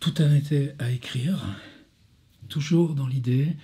tout un été à écrire, toujours dans l'idée,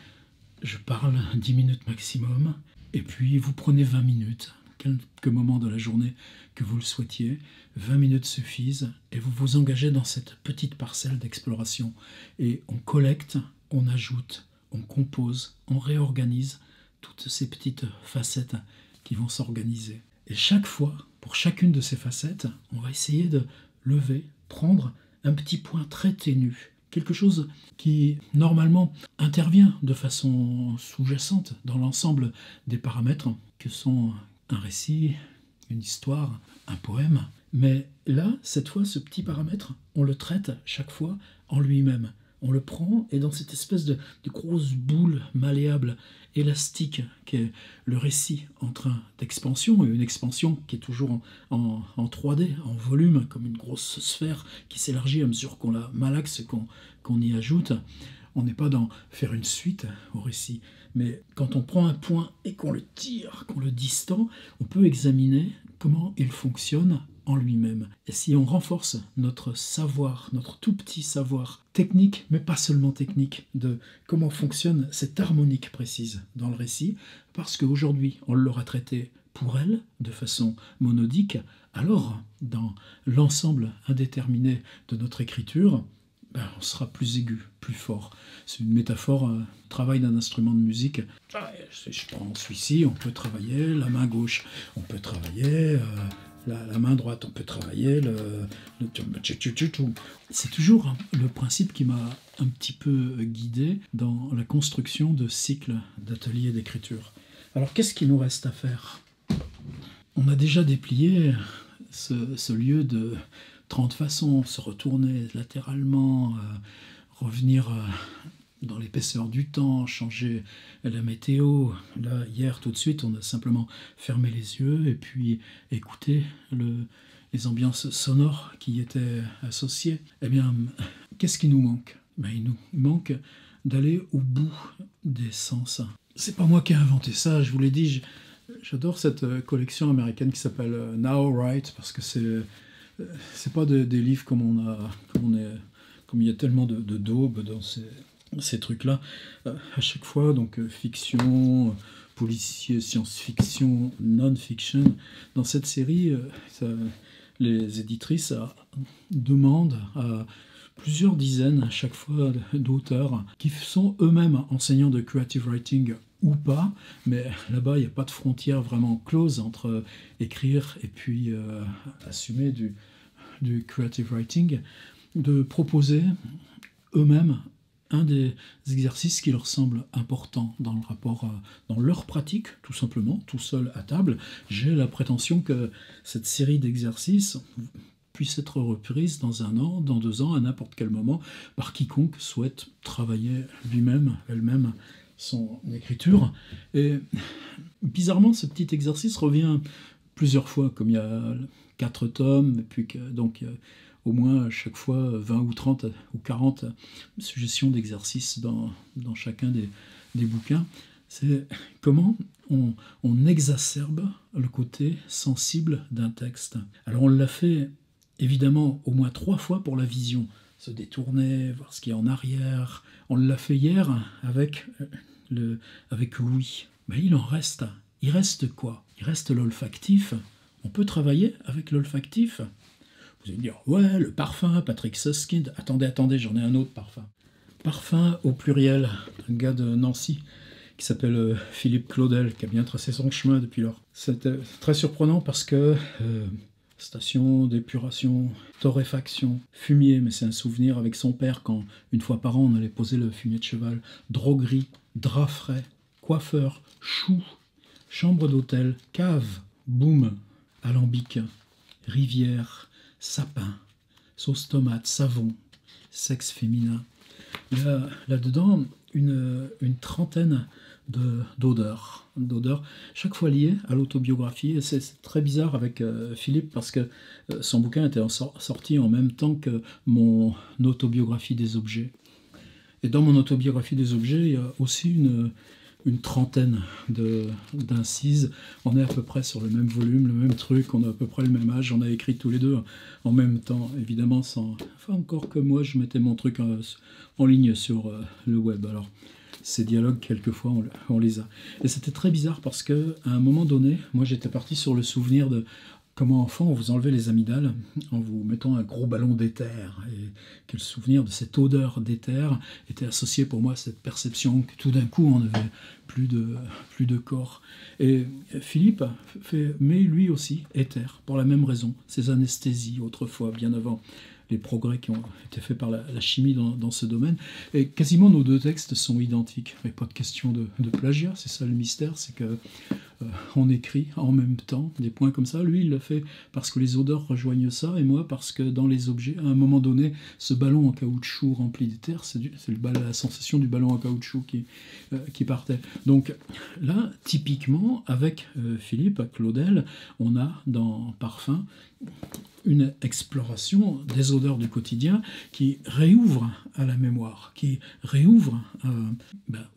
je parle 10 minutes maximum, et puis vous prenez 20 minutes, quelques moments de la journée que vous le souhaitiez, 20 minutes suffisent, et vous vous engagez dans cette petite parcelle d'exploration. Et on collecte, on ajoute, on compose, on réorganise toutes ces petites facettes qui vont s'organiser. Et chaque fois, pour chacune de ces facettes, on va essayer de lever, prendre un petit point très ténu, quelque chose qui normalement intervient de façon sous-jacente dans l'ensemble des paramètres que sont un récit, une histoire, un poème. Mais là, cette fois, ce petit paramètre, on le traite chaque fois en lui-même. On le prend et dans cette espèce de grosse boule malléable, élastique, qui est le récit en train d'expansion, et une expansion qui est toujours en 3D, en volume, comme une grosse sphère qui s'élargit à mesure qu'on la malaxe, qu'on y ajoute. On n'est pas dans faire une suite au récit, mais quand on prend un point et qu'on le tire, qu'on le distend, on peut examiner comment il fonctionne en lui-même. Et si on renforce notre savoir, notre tout petit savoir technique, mais pas seulement technique, de comment fonctionne cette harmonique précise dans le récit, parce qu'aujourd'hui on l'aura traité pour elle, de façon monodique, alors dans l'ensemble indéterminé de notre écriture, on sera plus aigu, plus fort. C'est une métaphore, travail d'un instrument de musique. Je prends celui-ci, on peut travailler la main gauche, on peut travailler la main droite, on peut travailler C'est toujours le principe qui m'a un petit peu guidé dans la construction de cycles d'ateliers d'écriture. Alors qu'est-ce qu'il nous reste à faire? On a déjà déplié ce lieu de 30 façons, se retourner latéralement, revenir dans l'épaisseur du temps, changer la météo. Là, hier, tout de suite, on a simplement fermé les yeux et puis écouté les ambiances sonores qui y étaient associées. Eh bien, qu'est-ce qui nous manque? Il nous manque d'aller au bout des sens. C'est pas moi qui ai inventé ça, je vous l'ai dit, j'adore cette collection américaine qui s'appelle Now Right, parce que c'est pas des livres comme il y a tellement de daubes dans ces trucs-là. À chaque fois, donc fiction, policier, science-fiction, non-fiction. Dans cette série, les éditrices demandent à plusieurs dizaines à chaque fois d'auteurs qui sont eux-mêmes enseignants de creative writing ou pas, mais là-bas il n'y a pas de frontière vraiment close entre écrire et puis assumer du creative writing, de proposer eux-mêmes un des exercices qui leur semble important dans le rapport, dans leur pratique, tout simplement, tout seul à table. J'ai la prétention que cette série d'exercices puisse être reprise dans 1 an, dans 2 ans, à n'importe quel moment, par quiconque souhaite travailler lui-même, elle-même, son écriture. Et bizarrement, ce petit exercice revient plusieurs fois, comme il y a 4 tomes, et puis donc au moins à chaque fois 20 ou 30 ou 40 suggestions d'exercices dans chacun des bouquins. C'est comment on exacerbe le côté sensible d'un texte. Alors on l'a fait évidemment au moins 3 fois pour la vision, se détourner, voir ce qu'il y a en arrière. On l'a fait hier avec Louis. Mais il en reste. Il reste quoi? Il reste l'olfactif. On peut travailler avec l'olfactif. Vous allez me dire, ouais, le parfum, Patrick Suskind. Attendez, j'en ai un autre parfum. Parfum au pluriel, un gars de Nancy qui s'appelle Philippe Claudel, qui a bien tracé son chemin depuis lors. C'était très surprenant parce que station d'épuration, torréfaction, fumier, mais c'est un souvenir avec son père quand, une fois par an, on allait poser le fumier de cheval, droguerie, drap frais, coiffeur, chou, chambre d'hôtel, cave, boum, alambic, rivière, sapin, sauce tomate, savon, sexe féminin. Il y a là-dedans une trentaine d'odeurs, chaque fois liées à l'autobiographie. Et c'est très bizarre avec Philippe parce que son bouquin était sorti en même temps que mon autobiographie des objets. Et dans mon autobiographie des objets, il y a aussi une trentaine d'incises. On est à peu près sur le même volume, le même truc, on a à peu près le même âge, on a écrit tous les deux en même temps, évidemment sans... Enfin, encore que moi, je mettais mon truc en ligne sur le web. Alors, ces dialogues, quelquefois, on les a. Et c'était très bizarre parce qu'à un moment donné, moi, j'étais parti sur le souvenir de comment, enfant, on vous enlevait les amygdales en vous mettant un gros ballon d'éther. Et que le souvenir de cette odeur d'éther était associé pour moi à cette perception que tout d'un coup, on n'avait plus de corps. Et Philippe met lui aussi éther, pour la même raison. Ces anesthésies, autrefois, bien avant les progrès qui ont été faits par la chimie dans ce domaine. Et quasiment nos deux textes sont identiques. Il n'y a pas de question de plagiat, c'est ça le mystère, c'est que on écrit en même temps des points comme ça. Lui, il le fait parce que les odeurs rejoignent ça, et moi parce que dans les objets, à un moment donné, ce ballon en caoutchouc rempli d'éther, c'est la sensation du ballon en caoutchouc qui partait. Donc là, typiquement, avec Philippe, à Claudel, on a dans Parfum une exploration des odeurs du quotidien qui réouvre à la mémoire, qui réouvre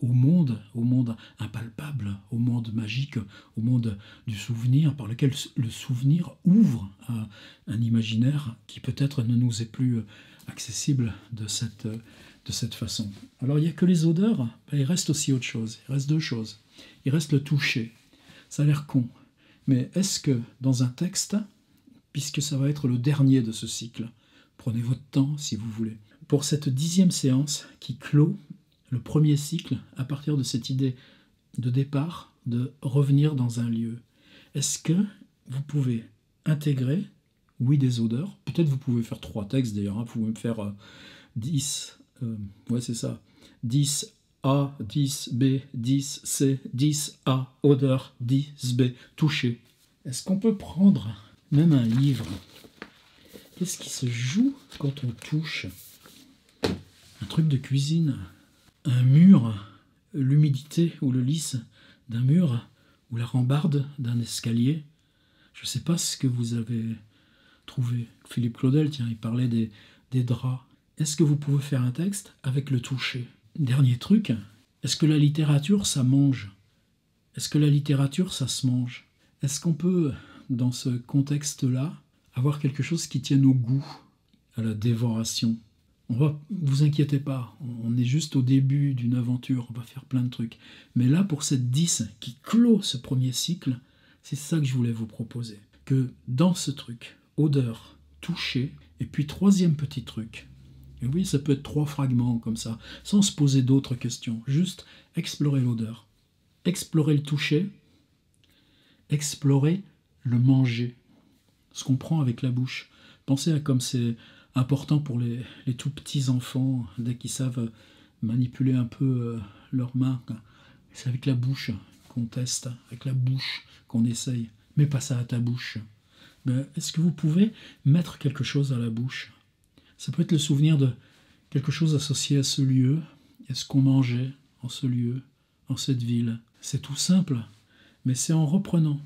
au monde impalpable, au monde magique, au monde du souvenir, par lequel le souvenir ouvre à un imaginaire qui peut-être ne nous est plus accessible de cette façon. Alors il n'y a que les odeurs, il reste aussi autre chose, il reste deux choses. Il reste le toucher. Ça a l'air con, mais est-ce que dans un texte, puisque ça va être le dernier de ce cycle, prenez votre temps si vous voulez, pour cette 10e séance qui clôt le premier cycle à partir de cette idée de départ de revenir dans un lieu, est-ce que vous pouvez intégrer, oui, des odeurs, peut-être vous pouvez faire 3 textes d'ailleurs, vous pouvez me faire 10, ouais c'est ça, 10 A, 10 B, 10 C, 10 A, odeur, 10 B, toucher. Est-ce qu'on peut prendre même un livre? Qu'est-ce qui se joue quand on touche? Un truc de cuisine, un mur, l'humidité ou le lisse d'un mur, ou la rambarde d'un escalier. Je ne sais pas ce que vous avez trouvé. Philippe Claudel, tiens, il parlait des draps. Est-ce que vous pouvez faire un texte avec le toucher? Dernier truc, est-ce que la littérature, ça mange? Est-ce que la littérature, ça se mange? Est-ce qu'on peut, dans ce contexte-là, avoir quelque chose qui tienne au goût, à la dévoration? Vous inquiétez pas, on est juste au début d'une aventure, on va faire plein de trucs. Mais là, pour cette 10 qui clôt ce premier cycle, c'est ça que je voulais vous proposer. Que dans ce truc, odeur, toucher, et puis 3e petit truc. Et oui, ça peut être 3 fragments comme ça, sans se poser d'autres questions. Juste explorer l'odeur, explorer le toucher, explorer le manger, ce qu'on prend avec la bouche. Pensez à comme c'est important pour les tout petits enfants, dès qu'ils savent manipuler un peu leurs mains. C'est avec la bouche qu'on teste, avec la bouche qu'on essaye. Mets pas ça à ta bouche. Ben, est-ce que vous pouvez mettre quelque chose à la bouche? Ça peut être le souvenir de quelque chose associé à ce lieu, et ce qu'on mangeait en ce lieu, en cette ville. C'est tout simple, mais c'est en reprenant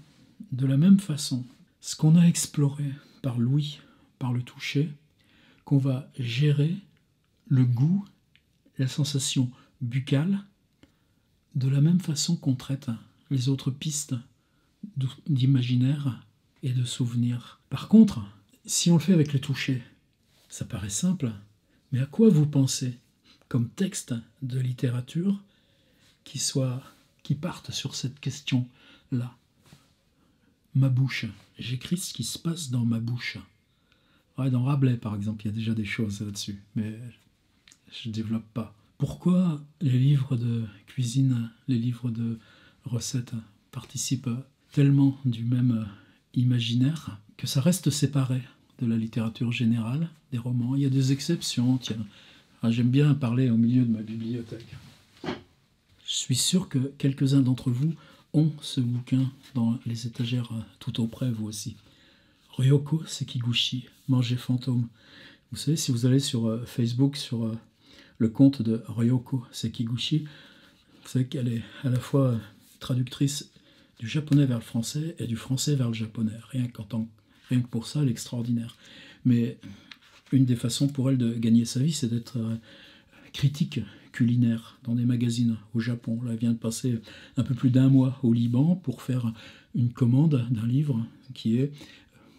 de la même façon ce qu'on a exploré par l'ouïe, par le toucher, qu'on va gérer le goût, la sensation buccale, de la même façon qu'on traite les autres pistes d'imaginaire et de souvenirs. Par contre, si on le fait avec le toucher, ça paraît simple, mais à quoi vous pensez comme texte de littérature qui parte sur cette question-là? Ma bouche. J'écris ce qui se passe dans ma bouche. Ouais, dans Rabelais, par exemple, il y a déjà des choses là-dessus, mais je ne développe pas. Pourquoi les livres de cuisine, les livres de recettes participent tellement du même imaginaire que ça reste séparé de la littérature générale, des romans? Il y a des exceptions, tiens. J'aime bien parler au milieu de ma bibliothèque. Je suis sûr que quelques-uns d'entre vous ont ce bouquin dans les étagères tout auprès, vous aussi. Ryoko Sekiguchi, Manger fantôme. Vous savez, si vous allez sur Facebook, sur le compte de Ryoko Sekiguchi, vous savez qu'elle est à la fois traductrice du japonais vers le français et du français vers le japonais. Rien que pour ça, elle est extraordinaire. Mais une des façons pour elle de gagner sa vie, c'est d'être critique culinaire dans des magazines au Japon. Là, elle vient de passer un peu plus d'un mois au Liban pour faire une commande d'un livre qui est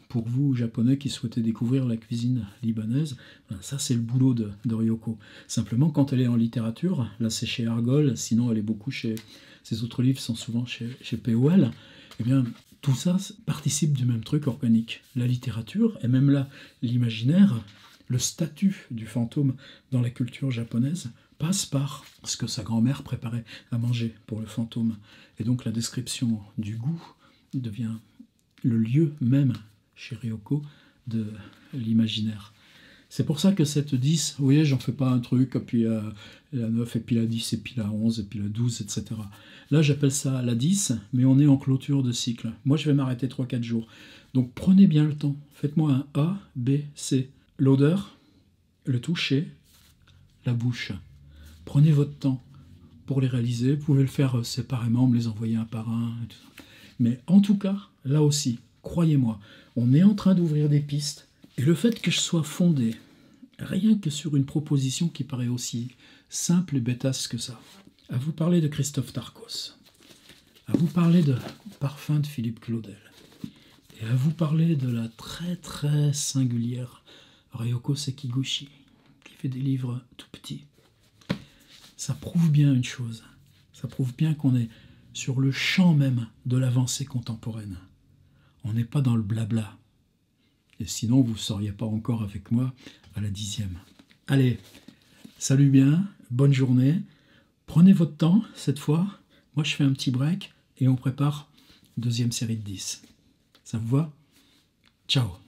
pour vous, Japonais, qui souhaitez découvrir la cuisine libanaise. Ça, c'est le boulot de Ryoko. Simplement, quand elle est en littérature, là, c'est chez Argol, sinon elle est beaucoup chez... Ses autres livres sont souvent chez POL. Eh bien, tout ça participe du même truc organique. La littérature, et même là, l'imaginaire, le statut du fantôme dans la culture japonaise passe par ce que sa grand-mère préparait à manger pour le fantôme. Et donc la description du goût devient le lieu même chez Ryoko de l'imaginaire. C'est pour ça que cette 10, vous voyez, j'en fais pas un truc, et puis la 9, et puis la 10, et puis la 11, et puis la 12, etc. Là, j'appelle ça la 10, mais on est en clôture de cycle. Moi, je vais m'arrêter 3-4 jours. Donc, prenez bien le temps. Faites-moi un A, B, C. L'odeur, le toucher, la bouche. Prenez votre temps pour les réaliser. Vous pouvez le faire séparément, me les envoyer un par un. Et tout ça. Mais en tout cas, là aussi, croyez-moi, on est en train d'ouvrir des pistes. Et le fait que je sois fondé rien que sur une proposition qui paraît aussi simple et bêtasse que ça, à vous parler de Christophe Darcos, à vous parler de Parfum de Philippe Claudel, et à vous parler de la très très singulière Ryoko Sekiguchi, qui fait des livres tout petits, ça prouve bien une chose, ça prouve bien qu'on est sur le champ même de l'avancée contemporaine. On n'est pas dans le blabla. Et sinon, vous ne seriez pas encore avec moi à la 10e. Allez, salut bien, bonne journée. Prenez votre temps cette fois. Moi, je fais un petit break et on prépare deuxième série de 10. Ça vous va? Ciao.